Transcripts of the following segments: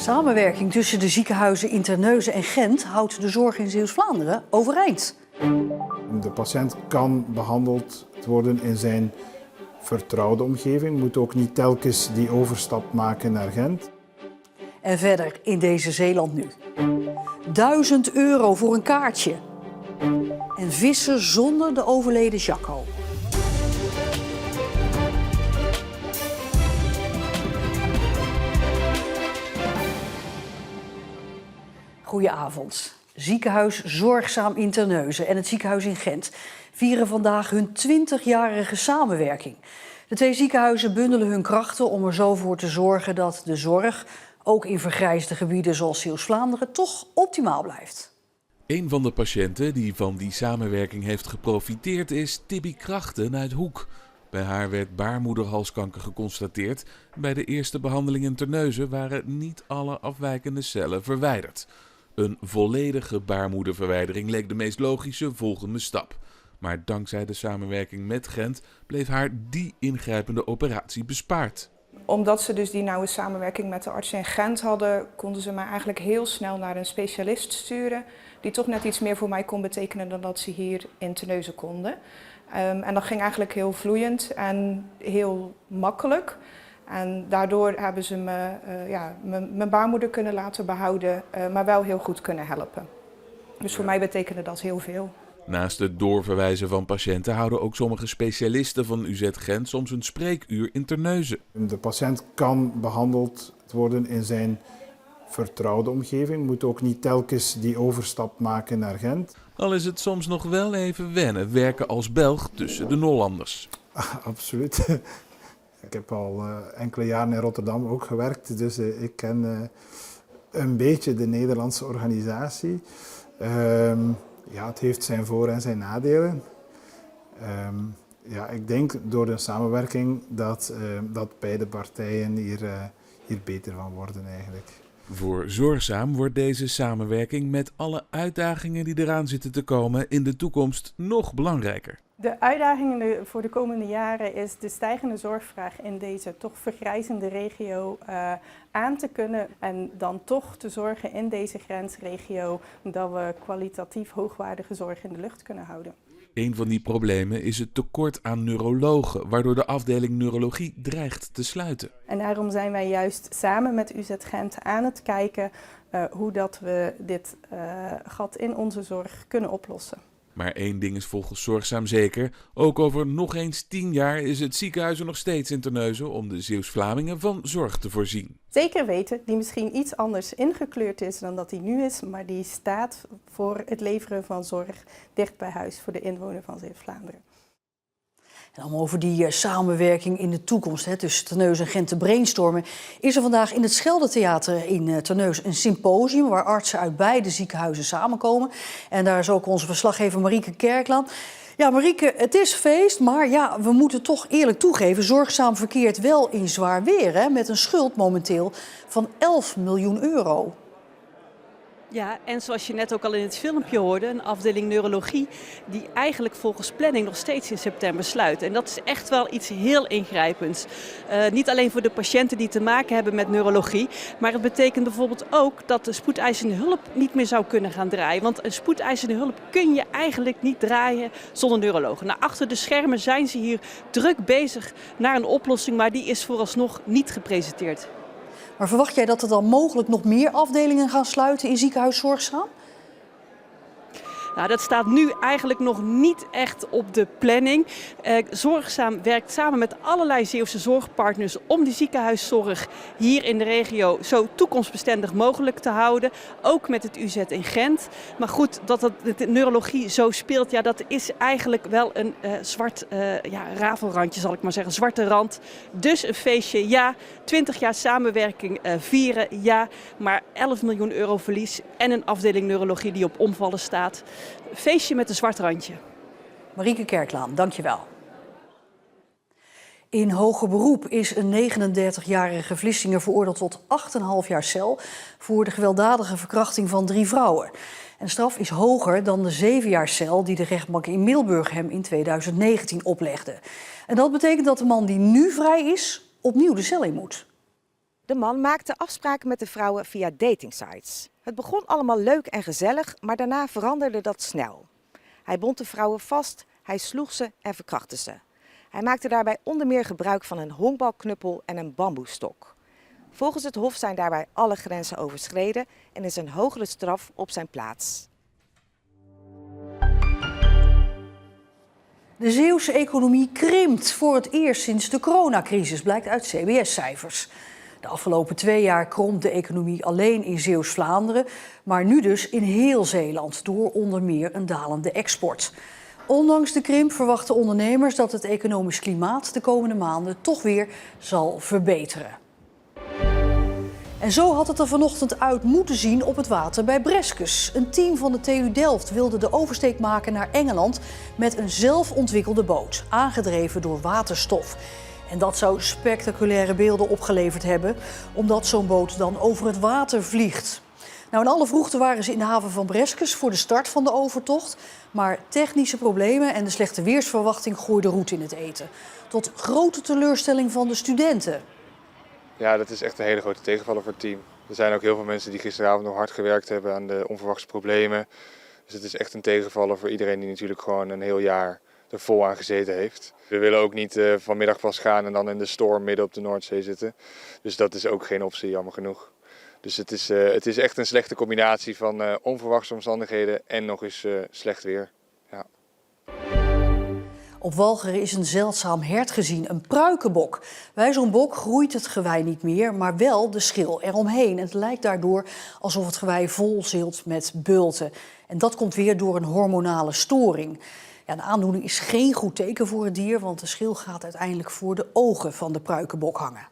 Samenwerking tussen de ziekenhuizen in Terneuzen en Gent houdt de zorg in Zeeuws-Vlaanderen overeind. De patiënt kan behandeld worden in zijn vertrouwde omgeving, moet ook niet telkens die overstap maken naar Gent. En verder in deze Zeeland nu. €1000 voor een kaartje. En vissen zonder de overleden Jacco. Goedenavond. Ziekenhuis Zorgzaam in Terneuzen en het ziekenhuis in Gent vieren vandaag hun 20-jarige samenwerking. De twee ziekenhuizen bundelen hun krachten om er zo voor te zorgen dat de zorg, ook in vergrijsde gebieden zoals Zeeuws-Vlaanderen, toch optimaal blijft. Een van de patiënten die van die samenwerking heeft geprofiteerd is Tibby Krachten uit Hoek. Bij haar werd baarmoederhalskanker geconstateerd. Bij de eerste behandeling in Terneuzen waren niet alle afwijkende cellen verwijderd. Een volledige baarmoederverwijdering leek de meest logische volgende stap. Maar dankzij de samenwerking met Gent bleef haar die ingrijpende operatie bespaard. Omdat ze dus die nauwe samenwerking met de artsen in Gent hadden, konden ze mij eigenlijk heel snel naar een specialist sturen die toch net iets meer voor mij kon betekenen dan dat ze hier in Terneuzen konden. En dat ging eigenlijk heel vloeiend en heel makkelijk. En daardoor hebben ze mijn baarmoeder kunnen laten behouden, maar wel heel goed kunnen helpen. Dus voor mij betekende dat heel veel. Naast het doorverwijzen van patiënten houden ook sommige specialisten van UZ Gent soms een spreekuur in Terneuzen. De patiënt kan behandeld worden in zijn vertrouwde omgeving, moet ook niet telkens die overstap maken naar Gent. Al is het soms nog wel even wennen, werken als Belg tussen de Nollanders. Absoluut. Ik heb al enkele jaren in Rotterdam ook gewerkt, dus ik ken een beetje de Nederlandse organisatie. Het heeft zijn voor- en zijn nadelen. Ik denk door de samenwerking dat beide partijen hier beter van worden eigenlijk. Voor Zorgzaam wordt deze samenwerking met alle uitdagingen die eraan zitten te komen in de toekomst nog belangrijker. De uitdagingen voor de komende jaren is de stijgende zorgvraag in deze toch vergrijzende regio aan te kunnen. En dan toch te zorgen in deze grensregio dat we kwalitatief hoogwaardige zorg in de lucht kunnen houden. Een van die problemen is het tekort aan neurologen, waardoor de afdeling neurologie dreigt te sluiten. En daarom zijn wij juist samen met UZ Gent aan het kijken hoe dat we dit gat in onze zorg kunnen oplossen. Maar één ding is volgens Zorgzaam zeker. Ook over nog eens 10 jaar is het ziekenhuis er nog steeds in Terneuzen om de Zeeuws-Vlamingen van zorg te voorzien. Zeker weten, die misschien iets anders ingekleurd is dan dat die nu is, maar die staat voor het leveren van zorg dicht bij huis voor de inwoner van Zeeuws-Vlaanderen. En om over die samenwerking in de toekomst tussen Terneuzen en Gent te brainstormen, is er vandaag in het Scheldetheater in Terneuzen een symposium waar artsen uit beide ziekenhuizen samenkomen. En daar is ook onze verslaggever Marieke Kerklaan. Ja, Marieke, het is feest, maar ja, we moeten toch eerlijk toegeven, Zorgzaam verkeert wel in zwaar weer, met een schuld momenteel van €11 miljoen. Ja, en zoals je net ook al in het filmpje hoorde, een afdeling neurologie die eigenlijk volgens planning nog steeds in september sluit. En dat is echt wel iets heel ingrijpends. Niet alleen voor de patiënten die te maken hebben met neurologie, maar het betekent bijvoorbeeld ook dat de spoedeisende hulp niet meer zou kunnen gaan draaien. Want een spoedeisende hulp kun je eigenlijk niet draaien zonder neurologen. Nou, achter de schermen zijn ze hier druk bezig naar een oplossing, maar die is vooralsnog niet gepresenteerd. Maar verwacht jij dat er dan mogelijk nog meer afdelingen gaan sluiten in ziekenhuis Zorgzaam? Nou, dat staat nu eigenlijk nog niet echt op de planning. Zorgzaam werkt samen met allerlei Zeeuwse zorgpartners om die ziekenhuiszorg hier in de regio zo toekomstbestendig mogelijk te houden. Ook met het UZ in Gent. Maar goed, dat de neurologie zo speelt, ja, dat is eigenlijk wel een zwart rafelrandje, zal ik maar zeggen. Zwarte rand. Dus een feestje, ja. 20 jaar samenwerking vieren, ja. Maar €11 miljoen verlies en een afdeling neurologie die op omvallen staat. Feestje met een zwart randje. Marieke Kerklaan, dankjewel. In hoger beroep is een 39-jarige Vlissinger veroordeeld tot 8,5 jaar cel voor de gewelddadige verkrachting van 3 vrouwen. En de straf is hoger dan de 7 jaar cel die de rechtbank in Middelburg hem in 2019 oplegde. En dat betekent dat de man die nu vrij is, opnieuw de cel in moet. De man maakte afspraken met de vrouwen via datingsites. Het begon allemaal leuk en gezellig, maar daarna veranderde dat snel. Hij bond de vrouwen vast, hij sloeg ze en verkrachtte ze. Hij maakte daarbij onder meer gebruik van een honkbalknuppel en een bamboestok. Volgens het Hof zijn daarbij alle grenzen overschreden en is een hogere straf op zijn plaats. De Zeeuwse economie krimpt voor het eerst sinds de coronacrisis, blijkt uit CBS-cijfers. De afgelopen 2 jaar kromp de economie alleen in Zeeuws-Vlaanderen, maar nu dus in heel Zeeland, door onder meer een dalende export. Ondanks de krimp verwachten ondernemers dat het economisch klimaat de komende maanden toch weer zal verbeteren. En zo had het er vanochtend uit moeten zien op het water bij Breskes. Een team van de TU Delft wilde de oversteek maken naar Engeland met een zelfontwikkelde boot, aangedreven door waterstof. En dat zou spectaculaire beelden opgeleverd hebben, omdat zo'n boot dan over het water vliegt. Nou, in alle vroegte waren ze in de haven van Breskes voor de start van de overtocht. Maar technische problemen en de slechte weersverwachting gooiden roet in het eten. Tot grote teleurstelling van de studenten. Ja, dat is echt een hele grote tegenvaller voor het team. Er zijn ook heel veel mensen die gisteravond nog hard gewerkt hebben aan de onverwachte problemen. Dus het is echt een tegenvaller voor iedereen die natuurlijk gewoon een heel jaar er vol aan gezeten heeft. We willen ook niet vanmiddag pas gaan en dan in de storm midden op de Noordzee zitten. Dus dat is ook geen optie, jammer genoeg. Dus het is echt een slechte combinatie van onverwachte omstandigheden en nog eens slecht weer. Ja. Op Walcheren is een zeldzaam hert gezien, een pruikenbok. Bij zo'n bok groeit het gewei niet meer, maar wel de schil eromheen. Het lijkt daardoor alsof het gewei vol zit met bulten. En dat komt weer door een hormonale storing. Ja, de aandoening is geen goed teken voor het dier, want de schil gaat uiteindelijk voor de ogen van de pruikenbok hangen.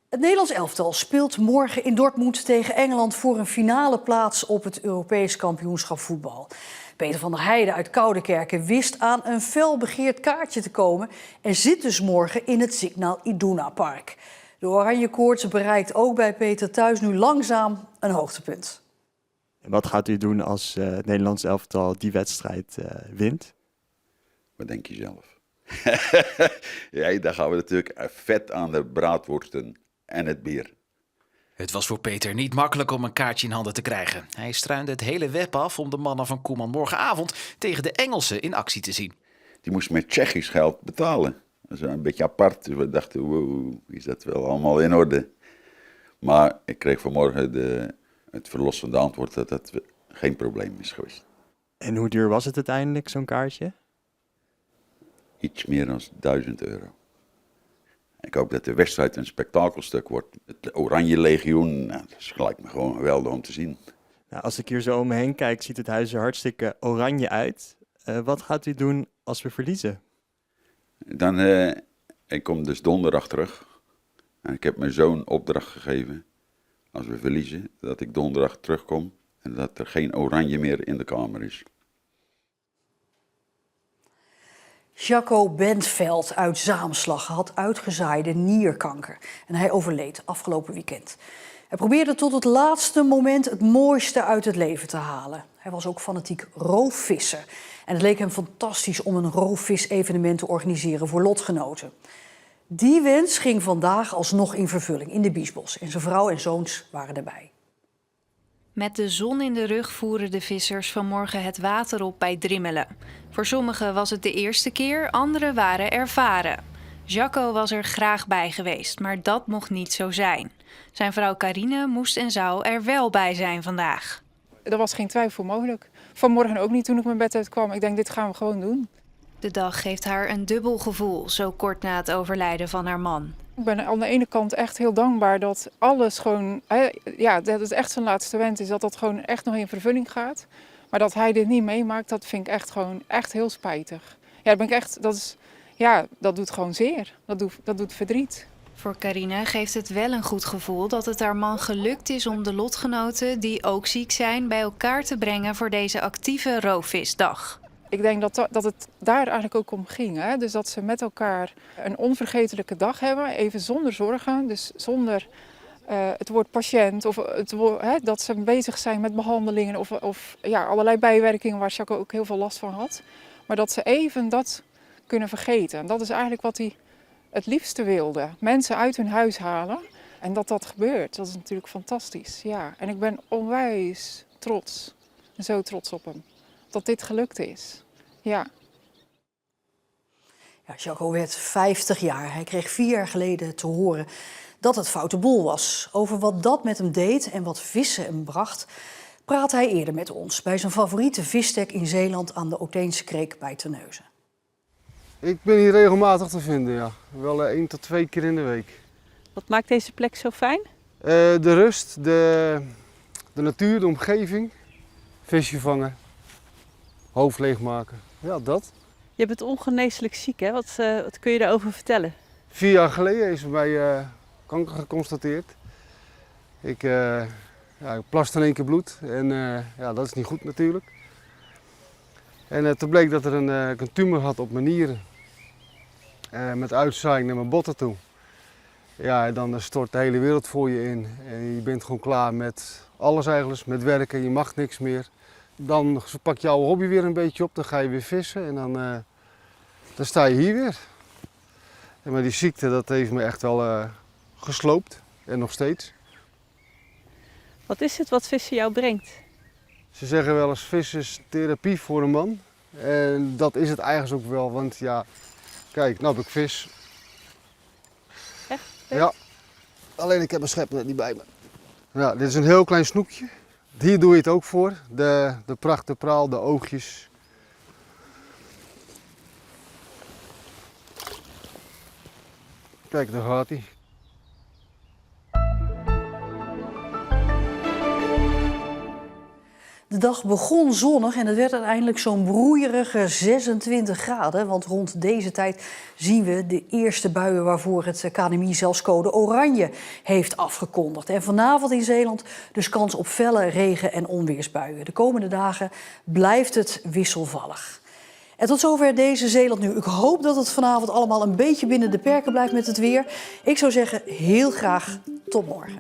Het Nederlands elftal speelt morgen in Dortmund tegen Engeland voor een finale plaats op het Europees kampioenschap voetbal. Peter van der Heijden uit Koudekerke wist aan een felbegeerd kaartje te komen en zit dus morgen in het Signal Iduna Park. De oranje koorts bereikt ook bij Peter thuis nu langzaam een hoogtepunt. Wat gaat u doen als het Nederlands elftal die wedstrijd wint? Wat denk je zelf? Ja, dan gaan we natuurlijk vet aan de braadworsten en het bier. Het was voor Peter niet makkelijk om een kaartje in handen te krijgen. Hij struinde het hele web af om de mannen van Koeman morgenavond tegen de Engelsen in actie te zien. Die moest met Tsjechisch geld betalen. Dat is een beetje apart. Dus we dachten, wow, is dat wel allemaal in orde? Maar ik kreeg vanmorgen het verlossende antwoord dat dat geen probleem is geweest. En hoe duur was het uiteindelijk, zo'n kaartje? Iets meer dan €1000. Ik hoop dat de wedstrijd een spektakelstuk wordt. Het Oranje Legioen, nou, dat lijkt me gewoon geweldig om te zien. Nou, als ik hier zo om me heen kijk, ziet het huis er hartstikke oranje uit. Wat gaat u doen als we verliezen? Ik kom dus donderdag terug. En ik heb mijn zoon opdracht gegeven, als we verliezen, dat ik donderdag terugkom. En dat er geen oranje meer in de kamer is. Jacco Bentveld uit Zaamslag had uitgezaaide nierkanker en hij overleed afgelopen weekend. Hij probeerde tot het laatste moment het mooiste uit het leven te halen. Hij was ook fanatiek roofvisser en het leek hem fantastisch om een roofvis-evenement te organiseren voor lotgenoten. Die wens ging vandaag alsnog in vervulling in de Biesbos en zijn vrouw en zoons waren erbij. Met de zon in de rug voeren de vissers vanmorgen het water op bij Drimmelen. Voor sommigen was het de eerste keer, anderen waren ervaren. Jacco was er graag bij geweest, maar dat mocht niet zo zijn. Zijn vrouw Carine moest en zou er wel bij zijn vandaag. Er was geen twijfel mogelijk. Vanmorgen ook niet toen ik mijn bed uitkwam. Ik denk, dit gaan we gewoon doen. De dag geeft haar een dubbel gevoel, zo kort na het overlijden van haar man. Ik ben aan de ene kant echt heel dankbaar dat alles gewoon, ja, dat het echt zijn laatste wens is, dat dat gewoon echt nog in vervulling gaat. Maar dat hij dit niet meemaakt, dat vind ik echt gewoon echt heel spijtig. Ja, dat doet gewoon zeer. Dat doet verdriet. Voor Carine geeft het wel een goed gevoel dat het haar man gelukt is om de lotgenoten die ook ziek zijn bij elkaar te brengen voor deze actieve roofvisdag. Ik denk dat het daar eigenlijk ook om ging. Hè? Dus dat ze met elkaar een onvergetelijke dag hebben, even zonder zorgen. Dus zonder het woord patiënt of dat ze bezig zijn met behandelingen of allerlei bijwerkingen waar Jacco ook heel veel last van had. Maar dat ze even dat kunnen vergeten. En dat is eigenlijk wat hij het liefste wilde. Mensen uit hun huis halen. En dat gebeurt, dat is natuurlijk fantastisch. Ja. En ik ben onwijs trots. En zo trots op hem. Dat dit gelukt is. Ja. Ja, Jacco werd 50 jaar. Hij kreeg 4 jaar geleden te horen dat het foute boel was. Over wat dat met hem deed en wat vissen hem bracht, praat hij eerder met ons bij zijn favoriete visstek in Zeeland aan de Ooteense Kreek bij Terneuzen. Ik ben hier regelmatig te vinden, ja. Wel 1 tot 2 keer in de week. Wat maakt deze plek zo fijn? De rust, de natuur, de omgeving, visje vangen, hoofd leegmaken. Ja, dat. Je bent ongeneeslijk ziek, hè? Wat kun je daarover vertellen? 4 jaar geleden is er bij kanker geconstateerd. Ik plaste in 1 keer bloed en ja, dat is niet goed natuurlijk. En toen bleek dat ik een tumor had op mijn nieren. Met uitzaaiing naar mijn botten toe. Ja, dan stort de hele wereld voor je in. En je bent gewoon klaar met alles eigenlijk, met werken, je mag niks meer. Dan pak je oude hobby weer een beetje op, dan ga je weer vissen en dan sta je hier weer. En maar die ziekte, dat heeft me echt wel gesloopt en nog steeds. Wat is het wat vissen jou brengt? Ze zeggen wel eens, vissen is therapie voor een man. En dat is het eigenlijk ook wel, want ja, kijk, nou heb ik vis. Echt? Ja, alleen ik heb mijn schep net niet bij me. Ja, dit is een heel klein snoekje. Hier doe je het ook voor. De pracht, de praal, de oogjes. Kijk, daar gaat hij. De dag begon zonnig en het werd uiteindelijk zo'n broeierige 26 graden. Want rond deze tijd zien we de eerste buien waarvoor het KNMI zelfs code oranje heeft afgekondigd. En vanavond in Zeeland dus kans op felle regen- en onweersbuien. De komende dagen blijft het wisselvallig. En tot zover deze Zeeland Nu. Ik hoop dat het vanavond allemaal een beetje binnen de perken blijft met het weer. Ik zou zeggen, heel graag tot morgen.